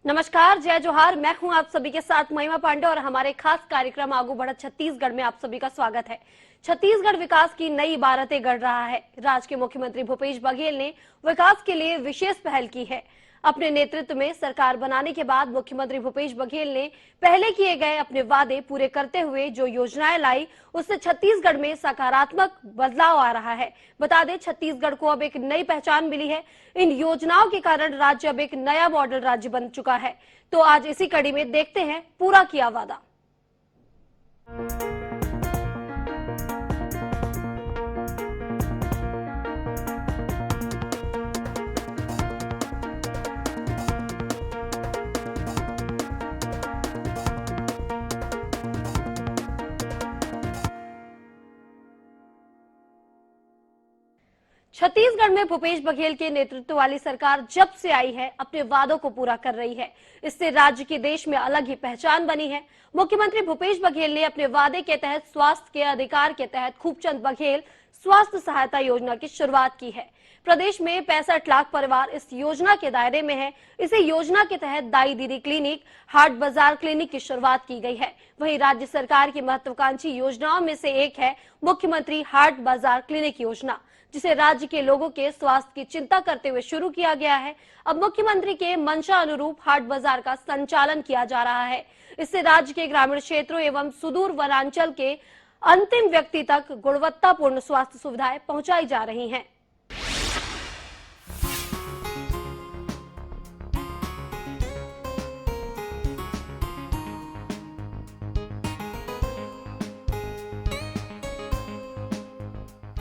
नमस्कार, जय जोहार। मैं हूं आप सभी के साथ महिमा पांडे और हमारे खास कार्यक्रम आगू बढ़त छत्तीसगढ़ में आप सभी का स्वागत है। छत्तीसगढ़ विकास की नई इबारतें गढ़ रहा है। राज्य के मुख्यमंत्री भूपेश बघेल ने विकास के लिए विशेष पहल की है। अपने नेतृत्व में सरकार बनाने के बाद मुख्यमंत्री भूपेश बघेल ने पहले किए गए अपने वादे पूरे करते हुए जो योजनाएं लाई, उससे छत्तीसगढ़ में सकारात्मक बदलाव आ रहा है। बता दें, छत्तीसगढ़ को अब एक नई पहचान मिली है। इन योजनाओं के कारण राज्य अब एक नया मॉडल राज्य बन चुका है। तो आज इसी कड़ी में देखते हैं पूरा किया वादा। छत्तीसगढ़ में भूपेश बघेल के नेतृत्व वाली सरकार जब से आई है, अपने वादों को पूरा कर रही है। इससे राज्य की देश में अलग ही पहचान बनी है। मुख्यमंत्री भूपेश बघेल ने अपने वादे के तहत स्वास्थ्य के अधिकार के तहत खूबचंद बघेल स्वास्थ्य सहायता योजना की शुरुआत की है। प्रदेश में 65 लाख परिवार इस योजना के दायरे में है। इसी योजना के तहत दाई दीदी क्लिनिक, हाट बाजार क्लिनिक की शुरुआत की गई है। वहीं राज्य सरकार की महत्वाकांक्षी योजनाओं में से एक है मुख्यमंत्री हाट बाजार क्लिनिक योजना, जिसे राज्य के लोगों के स्वास्थ्य की चिंता करते हुए शुरू किया गया है। अब मुख्यमंत्री के मंशा अनुरूप हाट बाजार का संचालन किया जा रहा है। इससे राज्य के ग्रामीण क्षेत्रों एवं सुदूर वनांचल के अंतिम व्यक्ति तक गुणवत्तापूर्ण स्वास्थ्य सुविधाएं पहुंचाई जा रही हैं।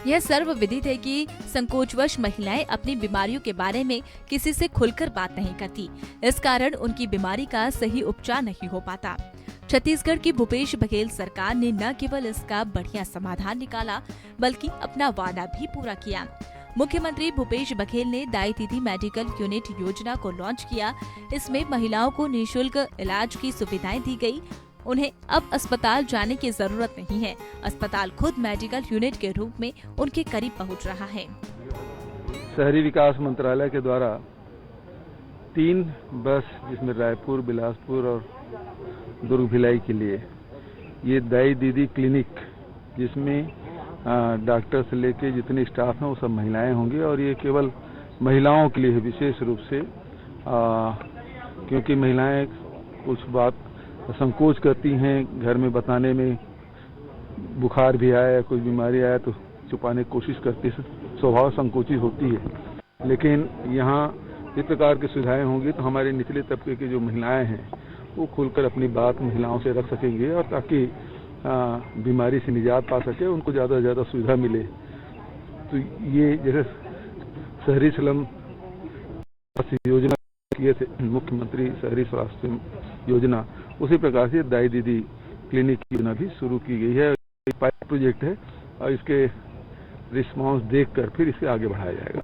यह सर्वविदित है कि संकोचवश महिलाएं अपनी बीमारियों के बारे में किसी से खुलकर बात नहीं करती। इस कारण उनकी बीमारी का सही उपचार नहीं हो पाता। छत्तीसगढ़ की भूपेश बघेल सरकार ने न केवल इसका बढ़िया समाधान निकाला, बल्कि अपना वादा भी पूरा किया। मुख्यमंत्री भूपेश बघेल ने दाई दीदी मेडिकल यूनिट योजना को लॉन्च किया। इसमें महिलाओं को निःशुल्क इलाज की सुविधाएं दी गई। उन्हें अब अस्पताल जाने की जरूरत नहीं है। अस्पताल खुद मेडिकल यूनिट के रूप में उनके करीब पहुंच रहा है। शहरी विकास मंत्रालय के द्वारा 3 बस, जिसमें रायपुर, बिलासपुर और दुर्ग भिलाई के लिए ये दाई दीदी क्लिनिक, जिसमें डॉक्टर से लेके जितने स्टाफ हैं वो सब महिलाएं होंगी। और ये केवल महिलाओं के लिए है विशेष रूप से, क्योंकि महिलाएं कुछ बात संकोच करती हैं घर में बताने में। बुखार भी आया, कोई बीमारी आया तो छुपाने की कोशिश करती है, स्वभाव संकोची होती है। लेकिन यहाँ इस प्रकार की सुविधाएं होंगी तो हमारे निचले तबके की जो महिलाएं हैं वो खुलकर अपनी बात महिलाओं से रख सकेंगे, और ताकि बीमारी से निजात पा सके, उनको ज़्यादा से ज़्यादा सुविधा मिले। तो ये जैसे शहरी स्लम योजना किए थे मुख्यमंत्री शहरी स्वास्थ्य योजना, उसी प्रकार से दाई दीदी क्लिनिक की योजना भी शुरू की गई है। पायलट प्रोजेक्ट है और इसके रिस्पांस देखकर फिर इसे आगे बढ़ाया जाएगा।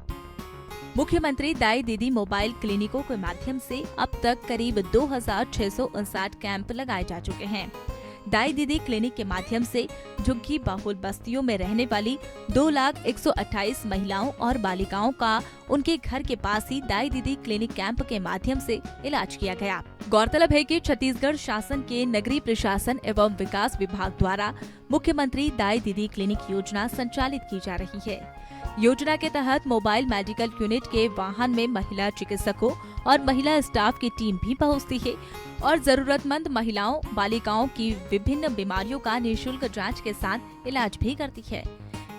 मुख्यमंत्री दाई दीदी मोबाइल क्लिनिकों के माध्यम से अब तक करीब 2659 कैंप लगाए जा चुके हैं। दाई दीदी क्लिनिक के माध्यम से झुग्गी बहुल बस्तियों में रहने वाली 2,128 महिलाओं और बालिकाओं का उनके घर के पास ही दाई दीदी क्लिनिक कैंप के माध्यम से इलाज किया गया। गौरतलब है कि छत्तीसगढ़ शासन के नगरीय प्रशासन एवं विकास विभाग द्वारा मुख्यमंत्री दाई दीदी क्लिनिक योजना संचालित की जा रही है। योजना के तहत मोबाइल मेडिकल यूनिट के वाहन में महिला चिकित्सकों और महिला स्टाफ की टीम भी पहुंचती है और जरूरतमंद महिलाओं बालिकाओं की विभिन्न बीमारियों का निःशुल्क जांच के साथ इलाज भी करती है।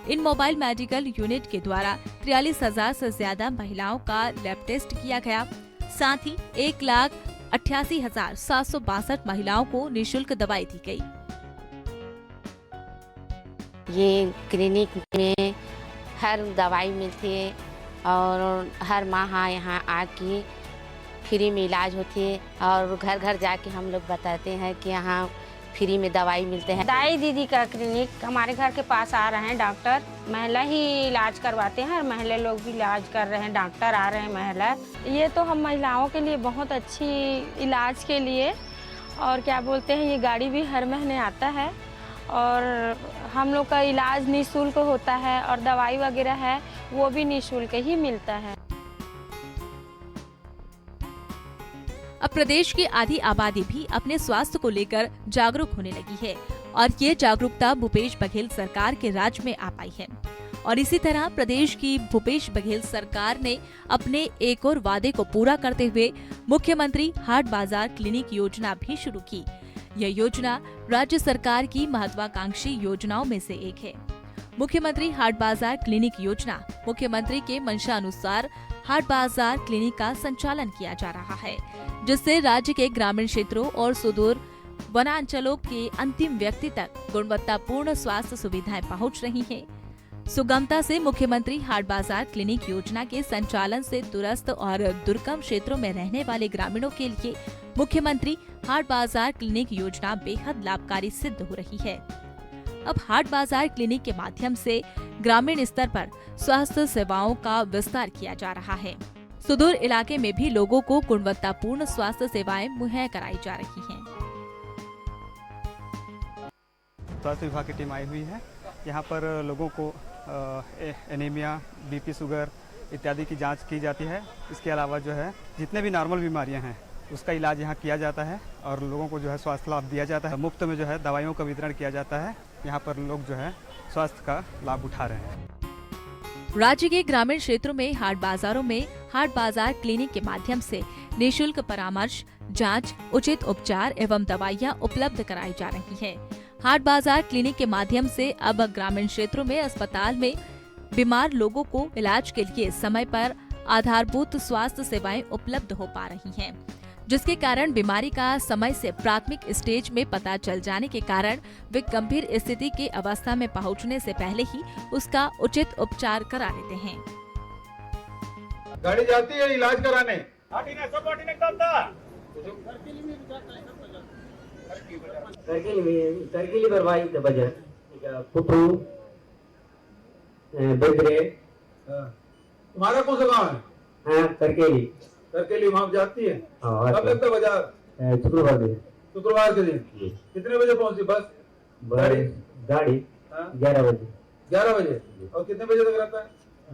इन मोबाइल मेडिकल यूनिट के द्वारा 43,000 से ज्यादा महिलाओं का लैब टेस्ट किया गया। साथ ही 1,88,762 महिलाओं को निःशुल्क दवाई दी गई। ये क्लिनिक में हर दवाई मिलती है और हर माह यहाँ आके फ्री में इलाज होती है, और घर घर जाके हम लोग बताते हैं कि यहाँ फ्री में दवाई मिलते हैं। दाई दीदी का क्लिनिक हमारे घर के पास आ रहे हैं डॉक्टर, महिला ही इलाज करवाते हैं और महिला लोग भी इलाज कर रहे हैं, डॉक्टर आ रहे हैं महिला। ये तो हम महिलाओं के लिए बहुत अच्छी इलाज के लिए, और क्या बोलते हैं, ये गाड़ी भी हर महीने आता है और हम लोग का इलाज निःशुल्क होता है और दवाई वगैरह है वो भी निःशुल्क ही मिलता है। अब प्रदेश की आधी आबादी भी अपने स्वास्थ्य को लेकर जागरूक होने लगी है और ये जागरूकता भूपेश बघेल सरकार के राज में आ पाई है। और इसी तरह प्रदेश की भूपेश बघेल सरकार ने अपने एक और वादे को पूरा करते हुए मुख्यमंत्री हाट बाजार क्लिनिक योजना भी शुरू की। यह योजना राज्य सरकार की महत्वाकांक्षी योजनाओं में से एक है। मुख्यमंत्री हाट बाजार क्लिनिक योजना मुख्यमंत्री के मंशा अनुसार हाट बाजार क्लिनिक का संचालन किया जा रहा है, जिससे राज्य के ग्रामीण क्षेत्रों और सुदूर वनांचलों के अंतिम व्यक्ति तक गुणवत्तापूर्ण स्वास्थ्य सुविधाएं पहुंच रही हैं। सुगमता से मुख्यमंत्री हाट बाजार क्लिनिक योजना के संचालन से दूरस्थ और दुर्गम क्षेत्रों में रहने वाले ग्रामीणों के लिए मुख्यमंत्री हाट बाजार क्लिनिक योजना बेहद लाभकारी सिद्ध हो रही है। अब हाट बाजार क्लिनिक के माध्यम से ग्रामीण स्तर पर स्वास्थ्य सेवाओं का विस्तार किया जा रहा है। सुदूर इलाके में भी लोगों को गुणवत्तापूर्ण स्वास्थ्य सेवाएं मुहैया कराई जा रही हैं। स्वास्थ्य विभाग की टीम आई हुई है। यहाँ पर लोगों को एनीमिया, बीपी, शुगर इत्यादि की जांच की जाती है। इसके अलावा जो है जितने भी नॉर्मल बीमारियां हैं उसका इलाज यहाँ किया जाता है और लोगों को जो है स्वास्थ्य लाभ दिया जाता है। मुफ्त में जो है दवाइयों का वितरण किया जाता है। यहाँ पर लोग जो है स्वास्थ्य का लाभ उठा रहे हैं। राज्य के ग्रामीण क्षेत्रों में हाट बाजारों में हाट बाजार क्लिनिक के माध्यम से निःशुल्क परामर्श, जांच, उचित उपचार एवं दवाइयां उपलब्ध कराई जा रही हैं। हाट बाजार क्लिनिक के माध्यम से अब ग्रामीण क्षेत्रों में अस्पताल में बीमार लोगों को इलाज के लिए समय पर आधारभूत स्वास्थ्य सेवाएं उपलब्ध हो पा रही हैं, जिसके कारण बीमारी का समय से प्राथमिक स्टेज में पता चल जाने के कारण वे गंभीर स्थिति की अवस्था में पहुंचने से पहले ही उसका उचित उपचार करा लेते हैं। गाड़ी जाती है इलाज कराने। सरकिली बरवाई बजट पुपरू बेगरे। तुम्हारा कौन सा गाँव है? हाँ, करकेली करकेली, वहाँ जाती है। हाँ, कब लगता है बाजार? शुक्रवार दिन। शुक्रवार के दिन। कितने बजे पहुँची बस? गाड़ी 11 बजे। 11 बजे। और कितने बजे तक रहता है?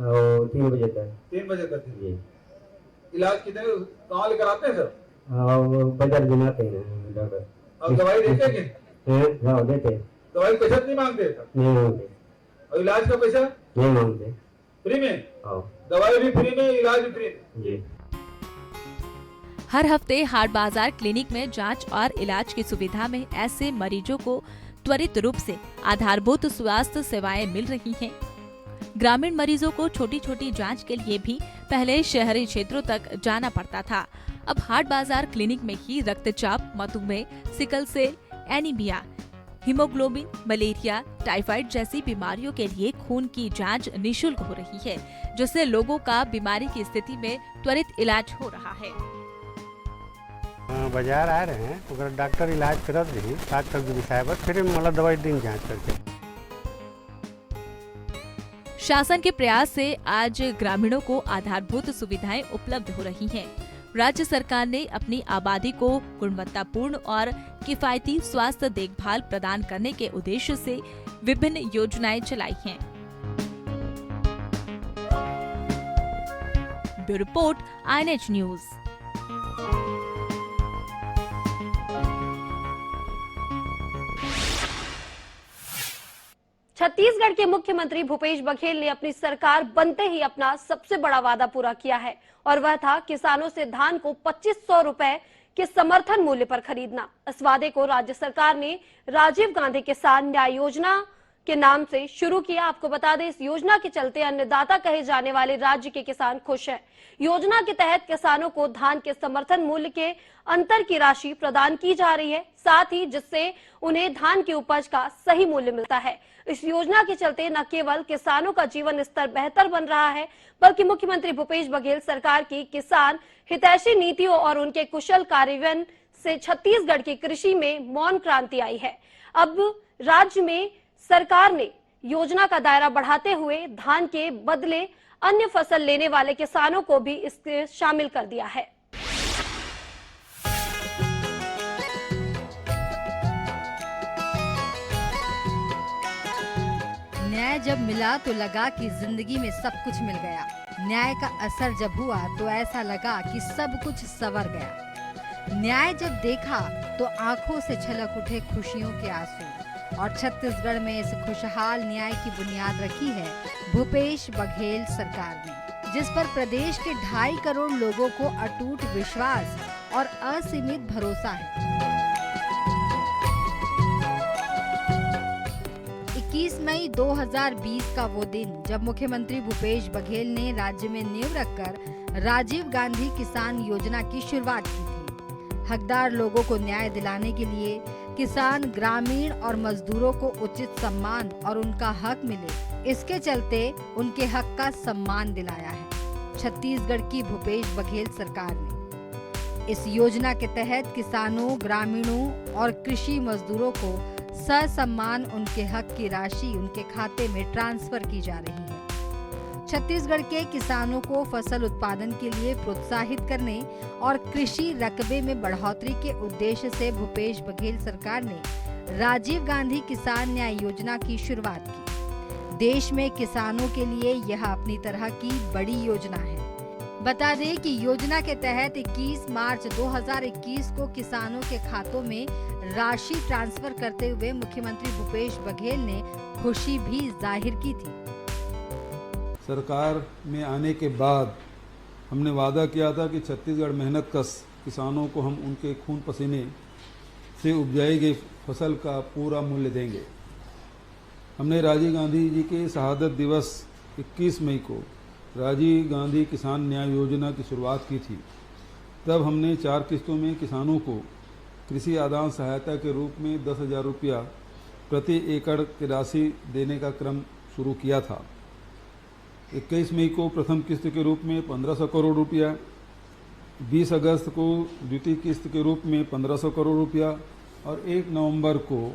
और 3 बजे तक। 3 बजे तक। इलाज कितने कहाँ लेकर आते हैं सर? बाजार दिलाते हैं डॉक्टर। और दवाई देते हैं? हाँ, देते। दवाई पैसा नहीं मांगते? नहीं मांगते। और इलाज का पैसा? नहीं मांगते। फ्री में? दवाई भी फ्री में, इलाज भी फ्री में। हर हफ्ते हाट बाजार क्लिनिक में जांच और इलाज की सुविधा में ऐसे मरीजों को त्वरित रूप से आधारभूत स्वास्थ्य सेवाएं मिल रही हैं। ग्रामीण मरीजों को छोटी छोटी जांच के लिए भी पहले शहरी क्षेत्रों तक जाना पड़ता था। अब हाट बाजार क्लिनिक में ही रक्तचाप, मधुमेह, sickle cell, anaemia, haemoglobin, malaria, typhoid जैसी बीमारियों के लिए खून की जांच निःशुल्क हो रही है, जिससे लोगों का बीमारी की स्थिति में त्वरित इलाज हो रहा है। बाजार आ रहे हैं, अगर डॉक्टर इलाज करत रही डॉक्टर के विषय पर फिर मतलब दवाई दिन जांच करके। शासन के प्रयास से आज ग्रामीणों को आधारभूत सुविधाएं उपलब्ध हो रही हैं। राज्य सरकार ने अपनी आबादी को गुणवत्तापूर्ण और किफायती स्वास्थ्य देखभाल प्रदान करने के उद्देश्य से विभिन्न योजनाएं चलाई हैं। Bureau report, INH news. Chhattisgarh के मुख्यमंत्री भूपेश बघेल ने अपनी सरकार बनते ही अपना सबसे बड़ा वादा पूरा किया है और वह था किसानों से धान को 2500 रुपए के समर्थन मूल्य पर खरीदना। इस वादे को राज्य सरकार ने राजीव गांधी किसान न्याय योजना के नाम से शुरू किया। आपको बता दें, इस योजना के चलते अन्नदाता कहे जाने वाले राज्य के किसान खुश हैं। योजना के तहत किसानों को धान के समर्थन मूल्य के अंतर की राशि प्रदान की जा रही है, साथ ही जिससे उन्हें धान की उपज का सही मूल्य मिलता है। इस योजना के चलते न केवल किसानों का जीवन स्तर बेहतर बन रहा है, बल्कि मुख्यमंत्री भूपेश बघेल सरकार की किसान हितैषी नीतियों और उनके कुशल कार्यान्वयन से छत्तीसगढ़ की कृषि में मौन क्रांति आई है। अब राज्य में सरकार ने योजना का दायरा बढ़ाते हुए धान के बदले अन्य फसल लेने वाले किसानों को भी इसमें शामिल कर दिया है। न्याय जब मिला तो लगा कि जिंदगी में सब कुछ मिल गया। न्याय का असर जब हुआ तो ऐसा लगा कि सब कुछ संवर गया। न्याय जब देखा तो आंखों से छलक उठे खुशियों के आंसू। और छत्तीसगढ़ में इस खुशहाल न्याय की बुनियाद रखी है भूपेश बघेल सरकार ने, जिस पर प्रदेश के 2.5 करोड़ लोगों को अटूट विश्वास और असीमित भरोसा है। 21 मई 2020 का वो दिन जब मुख्यमंत्री भूपेश बघेल ने राज्य में नींव रखकर राजीव गांधी किसान योजना की शुरुआत की थी। हकदार लोगों को न्याय दिलाने के लिए किसान, ग्रामीण और मजदूरों को उचित सम्मान और उनका हक मिले, इसके चलते उनके हक का सम्मान दिलाया है छत्तीसगढ़ की भूपेश बघेल सरकार ने। इस योजना के तहत किसानों, ग्रामीणों और कृषि मजदूरों को ससम्मान उनके हक की राशि उनके खाते में ट्रांसफर की जा रही है। छत्तीसगढ़ के किसानों को फसल उत्पादन के लिए प्रोत्साहित करने और कृषि रकबे में बढ़ोतरी के उद्देश्य से भूपेश बघेल सरकार ने राजीव गांधी किसान न्याय योजना की शुरुआत की। देश में किसानों के लिए यह अपनी तरह की बड़ी योजना है। बता दें कि योजना के तहत 21 मार्च 2021 को किसानों के खातों में राशि ट्रांसफर करते हुए मुख्यमंत्री भूपेश बघेल ने खुशी भी जाहिर की थी। सरकार में आने के बाद हमने वादा किया था कि छत्तीसगढ़ मेहनत कश किसानों को हम उनके खून पसीने से उपजाई गई फसल का पूरा मूल्य देंगे। हमने राजीव गांधी जी के शहादत दिवस 21 मई को राजीव गांधी किसान न्याय योजना की शुरुआत की थी। तब हमने 4 किस्तों में किसानों को कृषि आदान सहायता के रूप में 10,000 रुपया प्रति एकड़ की राशि देने का क्रम शुरू किया था। 21 मई को प्रथम किस्त के रूप में 1500 करोड़ रुपया, 20 अगस्त को द्वितीय किस्त के रूप में 1500 करोड़ रुपया और 1 नवंबर को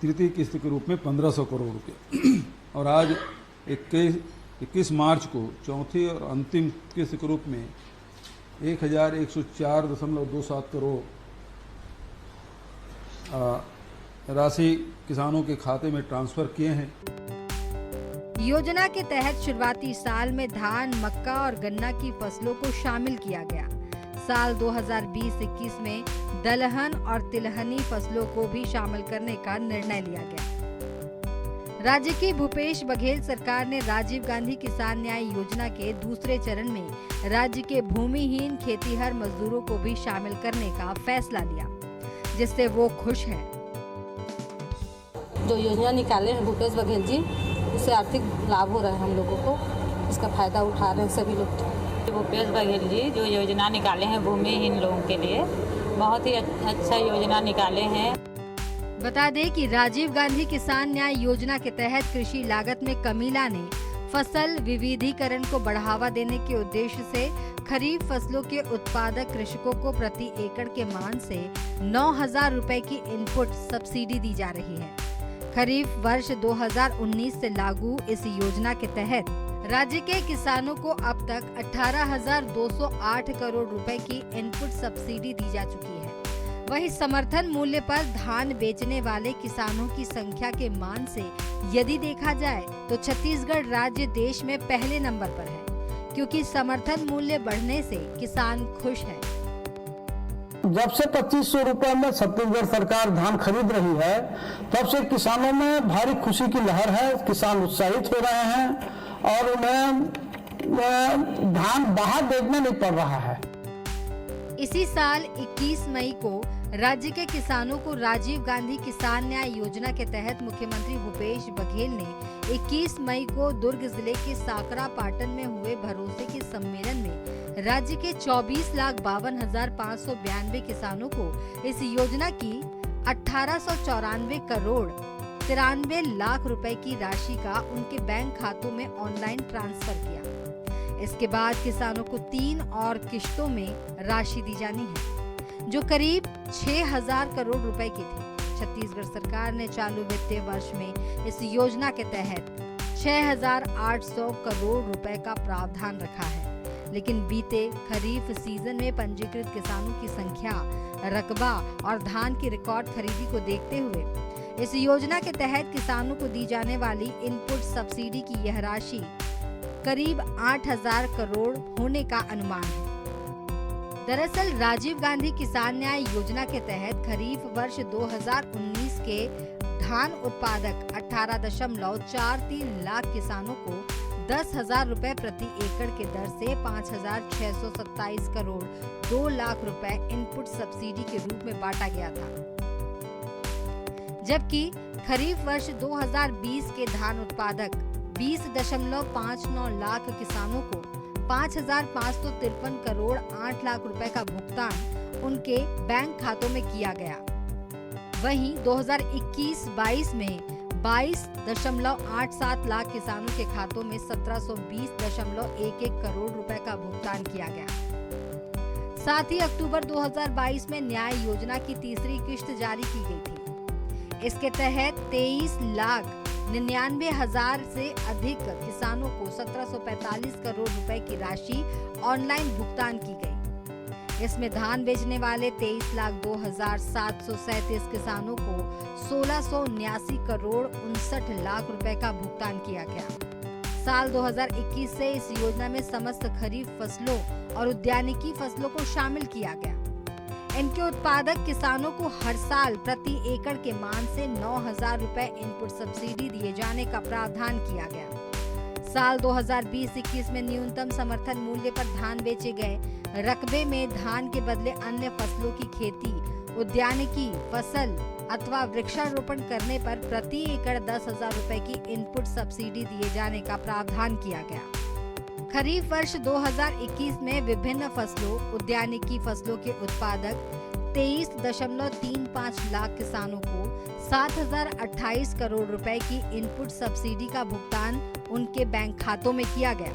तृतीय किस्त के रूप में 1500 करोड़ रुपया और आज 21 मार्च को चौथी और अंतिम किस्त के रूप में 1104.27 करोड़ राशि किसानों के खाते में ट्रांसफर किए हैं। योजना के तहत शुरुआती साल में धान, मक्का और गन्ना की फसलों को शामिल किया गया। साल 2020-21 में दलहन और तिलहनी फसलों को भी शामिल करने का निर्णय लिया गया। राज्य की भूपेश बघेल सरकार ने राजीव गांधी किसान न्याय योजना के दूसरे चरण में राज्य के भूमिहीन खेतीहर मजदूरों को भी शामिल करने का फैसला लिया, जिससे वो खुश हैं। जो योजना निकाले हैं भूपेश बघेल जी, उससे आर्थिक लाभ हो रहा है हम लोगों को, इसका फायदा उठा रहे हैं सभी लोग। भूपेश बघेल जी जो योजना निकाले हैं भूमिहीन लोगों के लिए, बहुत ही अच्छा योजना निकाले हैं। बता दें कि राजीव गांधी किसान न्याय योजना के तहत कृषि लागत में कमी लाने, फसल विविधीकरण को बढ़ावा देने के उद्देश्य से खरीफ फसलों के उत्पादक कृषकों को प्रति एकड़ के मान से 9,000 रुपए की इनपुट सब्सिडी दी जा रही है। खरीफ वर्ष 2019 से लागू इस योजना के तहत राज्य के किसानों को अब तक 18,208 करोड़ रुपए की इनपुट सब्सिडी दी जा चुकी है। वहीं समर्थन मूल्य पर धान बेचने वाले किसानों की संख्या के मान से यदि देखा जाए तो छत्तीसगढ़ राज्य देश में पहले नंबर पर है, क्योंकि समर्थन मूल्य बढ़ने से किसान खुश है। जब से 2500 रुपए में छत्तीसगढ़ सरकार धान खरीद रही है, तब से किसानों में भारी खुशी की लहर है। किसान उत्साहित हो रहे हैं और उन्हें धान बाहर बेचना नहीं पड़ रहा है। इसी साल 21 मई को राज्य के किसानों को राजीव गांधी किसान न्याय योजना के तहत मुख्यमंत्री भूपेश बघेल ने 21 मई को दुर्ग जिले के साकरा पाटन में हुए भरोसे के सम्मेलन में राज्य के 24,52,592 किसानों को इस योजना की 1894 करोड़ 93 लाख रुपए की राशि का उनके बैंक खातों में ऑनलाइन ट्रांसफर किया। इसके बाद किसानों को 3 और किश्तों में राशि दी जानी है, जो करीब 6,000 करोड़ रुपए की थी। छत्तीसगढ़ सरकार ने चालू वित्तीय वर्ष में इस योजना के तहत 6,800 करोड़ रुपए का प्रावधान रखा है, लेकिन बीते खरीफ सीजन में पंजीकृत किसानों की संख्या, रकबा और धान की रिकॉर्ड खरीदी को देखते हुए इस योजना के तहत किसानों को दी जाने वाली इनपुट सब्सिडी की यह राशि करीब 8,000 करोड़ होने का अनुमान है। दरअसल राजीव गांधी किसान न्याय योजना के तहत खरीफ वर्ष 2019 के धान उत्पादक 18.43 लाख किसानों को 10,000 रुपए प्रति एकड़ के दर से 5,627 करोड़ 2 लाख रुपए इनपुट सब्सिडी के रूप में बांटा गया था, जबकि खरीफ वर्ष 2020 के धान उत्पादक 20.59 लाख किसानों को 5,553 करोड़ 8 लाख रुपए का भुगतान उनके बैंक खातों में किया गया। वहीं 2021-22 में 22.87 लाख किसानों के खातों में 1720.11 करोड़ रुपए का भुगतान किया गया। साथ ही अक्टूबर 2022 में न्याय योजना की तीसरी किश्त जारी की गई थी। इसके तहत 23,99,000 से अधिक किसानों को 1745 करोड़ रुपए की राशि ऑनलाइन भुगतान की गई। इसमें धान बेचने वाले 23,02,737 किसानों को 1,679 करोड़ 59 लाख रुपए का भुगतान किया गया। साल 2021 से इस योजना में समस्त खरीफ फसलों और उद्यानिकी फसलों को शामिल किया गया। इनके उत्पादक किसानों को हर साल प्रति एकड़ के मान से 9,000 रुपए इनपुट सब्सिडी दिए जाने का प्रावधान किया गया। साल 2020-21 में न्यूनतम समर्थन मूल्य पर धान बेचे गए रकबे में धान के बदले अन्य फसलों की खेती, उद्यानिकी फसल अथवा वृक्षारोपण करने पर प्रति एकड़ 10,000 रुपए की इनपुट सब्सिडी दिए जाने का प्रावधान किया गया। खरीफ वर्ष 2021 में विभिन्न फसलों, उद्यानिकी फसलों के उत्पादक 23.35 लाख किसानों को 7,028 करोड़ रुपए की इनपुट सब्सिडी का भुगतान उनके बैंक खातों में किया गया।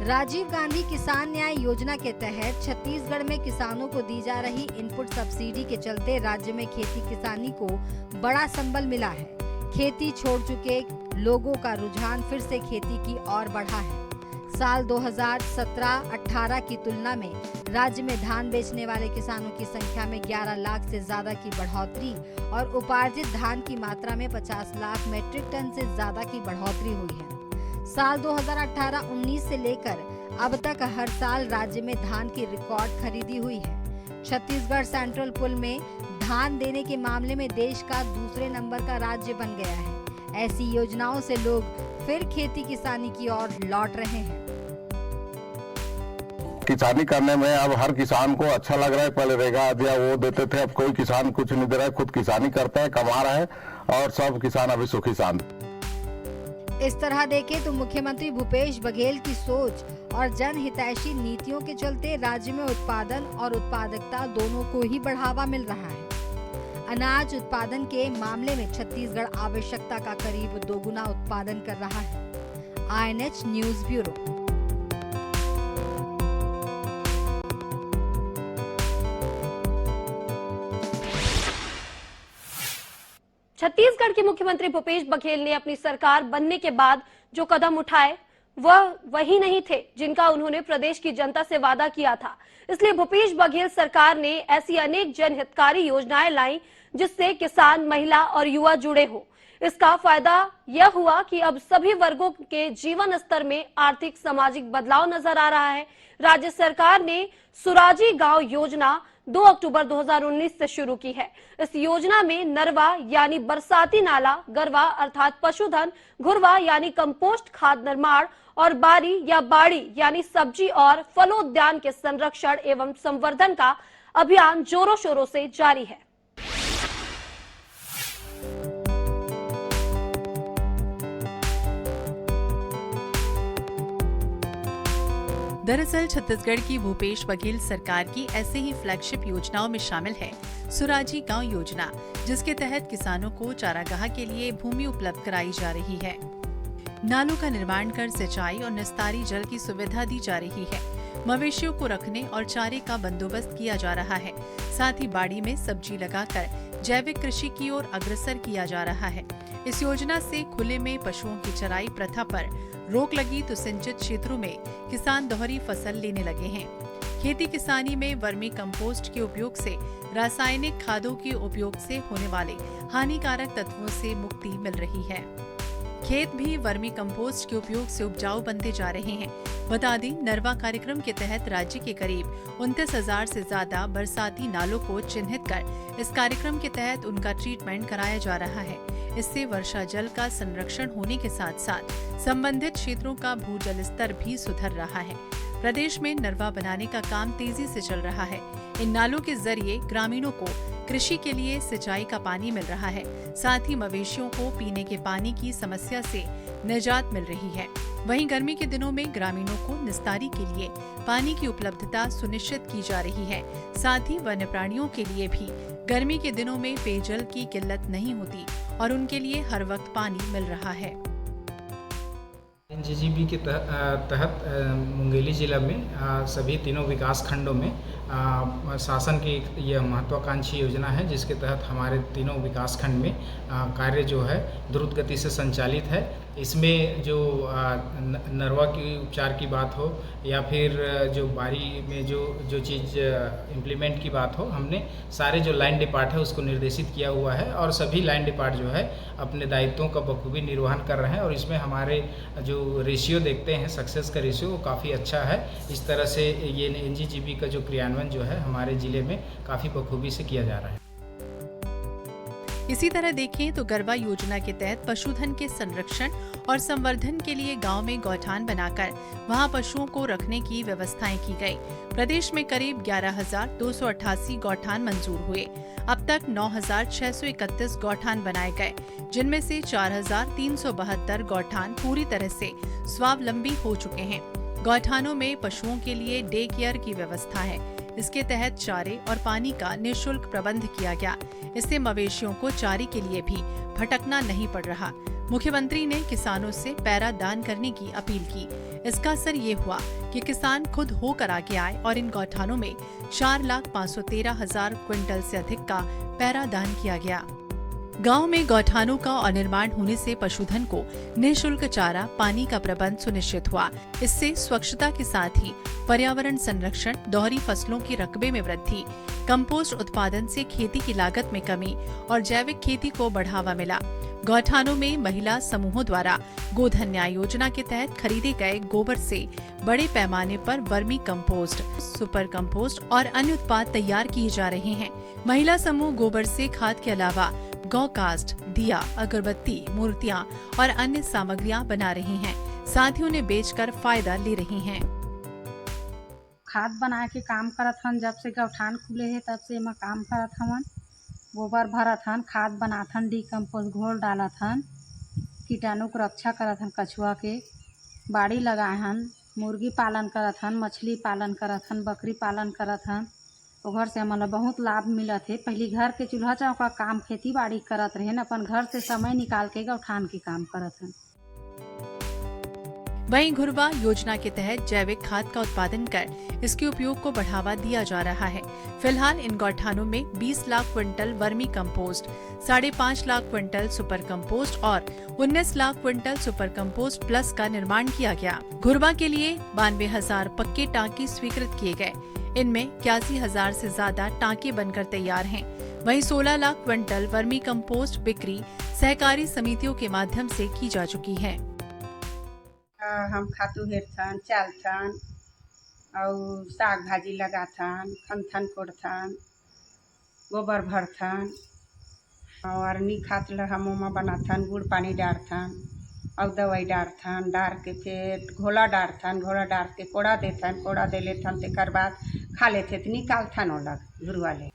राजीव गांधी किसान न्याय योजना के तहत छत्तीसगढ़ में किसानों को दी जा रही इनपुट सब्सिडी के चलते राज्य में खेती किसानी को बड़ा संबल मिला है। खेती छोड़ चुके लोगों का रुझान फिर से खेती की ओर बढ़ा है। साल 2017-18 की तुलना में राज्य में धान बेचने वाले किसानों की संख्या में 11 लाख से ज्यादा की बढ़ोतरी और उपार्जित धान की मात्रा में 50 लाख मीट्रिक टन से ज्यादा की बढ़ोतरी हुई है। साल 2018-19 से लेकर अब तक हर साल राज्य में धान की रिकॉर्ड खरीदी हुई है। छत्तीसगढ़ सेंट्रल पुल में धान देने के मामले में देश का दूसरे नंबर का राज्य बन गया है। ऐसी योजनाओं से लोग फिर खेती किसानी की ओर लौट रहे हैं। किसानी करने में अब हर किसान को अच्छा लग रहा है। पहले रेगा दिया वो देते थे, अब कोई किसान कुछ नहीं दे रहा है, खुद किसानी करता है, कमा रहा है और सब किसान अभी सुखी शांत। इस तरह देखें तो मुख्यमंत्री भूपेश बघेल की सोच और जनहितैषी नीतियों के चलते राज्य में उत्पादन और उत्पादकता दोनों को ही बढ़ावा मिल रहा है। अनाज उत्पादन के मामले में छत्तीसगढ़ आवश्यकता का करीब 2 गुना उत्पादन कर रहा है। INH news bureau. छत्तीसगढ़ के मुख्यमंत्री भूपेश बघेल ने अपनी सरकार बनने के बाद जो कदम उठाए वह वही नहीं थे जिनका उन्होंने प्रदेश की जनता से वादा किया था। इसलिए भूपेश बघेल सरकार ने ऐसी अनेक जनहितकारी योजनाएं लाई जिससे किसान, महिला और युवा जुड़े हो। इसका फायदा यह हुआ कि अब सभी वर्गों के जीवन स्तर में आर्थिक सामाजिक बदलाव नजर आ रहा है। राज्य सरकार ने सुराजी गांव योजना 2 अक्टूबर 2019 से शुरू की है। इस योजना में नरवा यानी बरसाती नाला, गरवा अर्थात पशुधन, घुरवा यानी कंपोस्ट खाद निर्माण और बारी या बाड़ी यानी सब्जी और फलोद्यान के संरक्षण एवं संवर्धन का अभियान जोरों शोरों से जारी है। दरअसल छत्तीसगढ़ की भूपेश बघेल सरकार की ऐसे ही फ्लैगशिप योजनाओं में शामिल है सुराजी गांव योजना, जिसके तहत किसानों को चारागाह के लिए भूमि उपलब्ध कराई जा रही है। नालों का निर्माण कर सिंचाई और निस्तारी जल की सुविधा दी जा रही है। मवेशियों को रखने और चारे का बंदोबस्त किया जा रहा है। साथ ही बाड़ी में सब्जी लगाकर जैविक कृषि की ओर अग्रसर किया जा रहा है। इस योजना से खुले में पशुओं की चराई प्रथा पर रोक लगी तो सिंचित क्षेत्रों में किसान दोहरी फसल लेने लगे हैं। खेती किसानी में वर्मी कंपोस्ट के उपयोग से रासायनिक खादों के उपयोग से होने वाले हानिकारक तत्वों से मुक्ति मिल रही है। खेत भी वर्मी कंपोस्ट के उपयोग से उपजाऊ बनते जा रहे हैं। बता दें, नरवा कार्यक्रम के तहत राज्य के करीब 29,000 से ज्यादा बरसाती नालों को चिन्हित कर इस कार्यक्रम के तहत उनका ट्रीटमेंट कराया जा रहा है। इससे वर्षा जल का संरक्षण होने के साथ साथ संबंधित क्षेत्रों का भूजल स्तर भी सुधर रहा है। प्रदेश में नरवा बनाने का काम तेजी से चल रहा है। इन नालों के जरिए ग्रामीणों को कृषि के लिए सिंचाई का पानी मिल रहा है, साथ ही मवेशियों को पीने के पानी की समस्या से निजात मिल रही है। वहीं गर्मी के दिनों में ग्रामीणों को निस्तारी के लिए पानी की उपलब्धता सुनिश्चित की जा रही है। साथ ही वन्य प्राणियों के लिए भी गर्मी के दिनों में पेयजल की किल्लत नहीं होती और उनके लिए हर वक्त पानी मिल रहा है। एनजीजीबी के तहत मुंगेली जिला में सभी तीनों विकास खंडों में शासन की यह महत्वाकांक्षी योजना है, जिसके तहत हमारे तीनों विकास खंड में कार्य जो है द्रुत गति से संचालित है। इसमें जो नरवा की उपचार की बात हो या फिर जो बारी में जो चीज़ इम्प्लीमेंट की बात हो, हमने सारे जो लाइन डिपार्ट है उसको निर्देशित किया हुआ है और सभी लाइन डिपार्ट जो है अपने दायित्वों का बखूबी निर्वहन कर रहे हैं और इसमें हमारे जो रेशियो देखते हैं, सक्सेस का रेशियो, वो काफ़ी अच्छा है। इस तरह से ये एनजीजीबी का जो क्रियान्वयन जो है हमारे ज़िले में काफ़ी बखूबी से किया जा रहा है। इसी तरह देखें तो गरवा योजना के तहत पशुधन के संरक्षण और संवर्धन के लिए गांव में गौठान बनाकर वहां पशुओं को रखने की व्यवस्थाएं की गई। प्रदेश में करीब 11,288 गौठान मंजूर हुए। अब तक 9,631 गौठान बनाए गए, जिनमें से 4,372 गौठान पूरी तरह से स्वावलंबी हो चुके हैं। गौठानों में पशुओं के लिए डे केयर की व्यवस्था है। इसके तहत चारे और पानी का निःशुल्क प्रबंध किया गया। इससे मवेशियों को चारे के लिए भी भटकना नहीं पड़ रहा। मुख्यमंत्री ने किसानों से पैरा दान करने की अपील की। इसका असर ये हुआ कि किसान खुद होकर आगे आए और इन गौठानों में 4,513,000 क्विंटल से अधिक का पैरा दान किया गया। गांव में गौठानों का निर्माण होने से पशुधन को निःशुल्क चारा, पानी का प्रबंध सुनिश्चित हुआ। इससे स्वच्छता के साथ ही पर्यावरण संरक्षण, दोहरी फसलों के रकबे में वृद्धि, कंपोस्ट उत्पादन से खेती की लागत में कमी और जैविक खेती को बढ़ावा मिला। गौठानों में महिला समूहों द्वारा गोधन न्याय योजना के तहत खरीदे गए गोबर से बड़े पैमाने पर वर्मी कंपोस्ट, सुपर कंपोस्ट और अन्य उत्पाद तैयार किए जा रहे हैं। महिला समूह गोबर से खाद के अलावा गौ कास्ट, दिया, अगरबत्ती, मूर्तियां और अन्य सामग्रियां बना रही हैं। साथ ही उन्हें बेचकर फायदा ले रही हैं। खाद बना के काम करत हन। जब से गौठान खुले हैं तब से एमा काम करत हवन। गोबर भरत हन, खाद बनात हन, डीकम्पोस्ट घोल डालत हन, कीटाणु को रक्षा करत हन, कछुआ के बाड़ी लगाए हन, मुर्गी पालन करत हन, मछली पालन करत हन, बकरी पालन करत हन। घर से हमारा बहुत लाभ मिलत है। पहले घर के चूल्हा चौका काम खेती बाड़ी करत रहे, अपन घर से समय निकाल के गौठान के काम करत हन। वहीं घुरवा योजना के तहत जैविक खाद का उत्पादन कर इसके उपयोग को बढ़ावा दिया जा रहा है। फिलहाल इन गौठानों में 20 lakh quintal vermi compost, 5.5 lakh quintal super compost और 19 lakh quintal super compost plus का निर्माण किया गया। घुरवा के लिए 92,000 पक्के टांके स्वीकृत किए गए। इनमें 81,000 से ज्यादा टांके बनकर तैयार हैं। वहीं 16 लाख क्विंटल वर्मी कंपोस्ट बिक्री सहकारी समितियों के माध्यम से की जा चुकी है। हम खातू हेरथन, चालथन और साग भाजी लगाथन, खनथन कोड़थन, गोबर भरथन और नी खात ल हम ओमा बनाथन, गुड़ पानी डारथन और दवाई डारथन, डार के फिर घोला डारथन, घोला डार के कोड़ा देथन, कोड़ा दे लेथन, तेकर बाद खा लेथे तो निकालथन ओला घुरवा ले।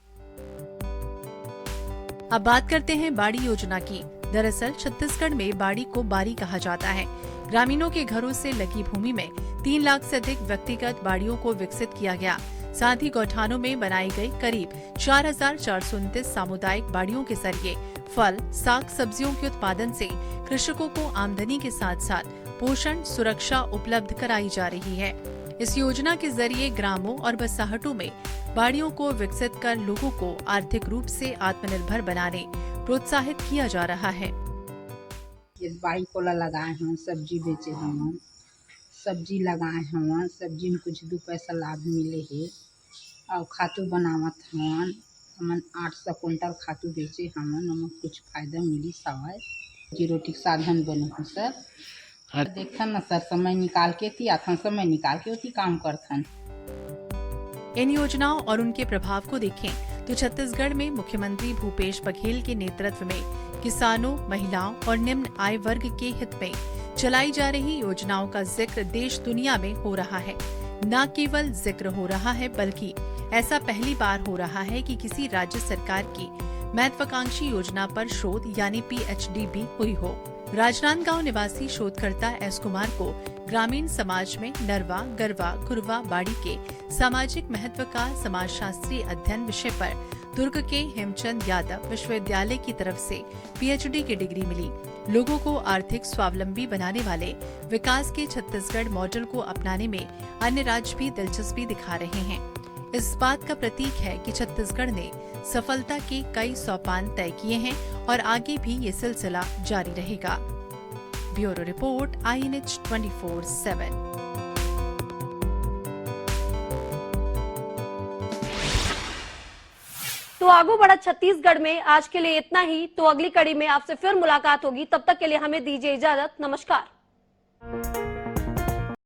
अब बात करते हैं बाड़ी योजना की। दरअसल छत्तीसगढ़ में बाड़ी को बारी कहा जाता है। ग्रामीणों के घरों से लगी भूमि में 3 लाख से अधिक व्यक्तिगत बाड़ियों को विकसित किया गया। साथ ही गौठानों में बनाई गई करीब 4,429 सामुदायिक बाड़ियों के जरिए फल, साग, सब्जियों के उत्पादन से कृषकों को आमदनी के साथ साथ पोषण सुरक्षा उपलब्ध कराई जा रही है। इस योजना के जरिए ग्रामों और बसाहटों में बाड़ियों को विकसित कर लोगों को आर्थिक रूप से आत्मनिर्भर बनाने प्रोत्साहित किया जा रहा है। इस बाड़ी को लगाए हैं, सब्जी बेचे हम, सब्जी लगाए हम, सब्जी में कुछ 2 पैसा लाभ मिले है और खातू बनावत हवन। हमन 800 कुंटल खातू बेचे हमन, हमें कुछ फायदा मिली सवाय जी रोटी के साधन बने हैं सर। देखथन न सर, समय निकाल के थी आथन, समय निकाल के होती काम करथन। इन योजनाओं और उनके प्रभाव को देखें तो छत्तीसगढ़ में मुख्यमंत्री भूपेश बघेल के नेतृत्व में किसानों, महिलाओं और निम्न आय वर्ग के हित में चलाई जा रही योजनाओं का जिक्र देश दुनिया में हो रहा है। न केवल जिक्र हो रहा है बल्कि ऐसा पहली बार हो रहा है कि किसी राज्य सरकार की महत्वाकांक्षी योजना पर शोध यानी PhD भी हुई हो। राजनांदगांव निवासी शोधकर्ता एस कुमार को ग्रामीण समाज में नरवा, गरवा, घुरवा, बाड़ी के सामाजिक महत्व का समाजशास्त्रीय अध्ययन विषय पर दुर्ग के हेमचंद यादव विश्वविद्यालय की तरफ से PhD की डिग्री मिली। लोगों को आर्थिक स्वावलंबी बनाने वाले विकास के छत्तीसगढ़ मॉडल को अपनाने में अन्य राज्य भी दिलचस्पी दिखा रहे हैं। इस बात का प्रतीक है कि छत्तीसगढ़ ने सफलता के कई सोपान तय किए हैं और आगे भी ये सिलसिला जारी रहेगा। Bureau report, INH 24/7। तो आगू बढ़ा छत्तीसगढ़ में आज के लिए इतना ही। तो अगली कड़ी में आपसे फिर मुलाकात होगी। तब तक के लिए हमें दीजिए इजाजत। नमस्कार।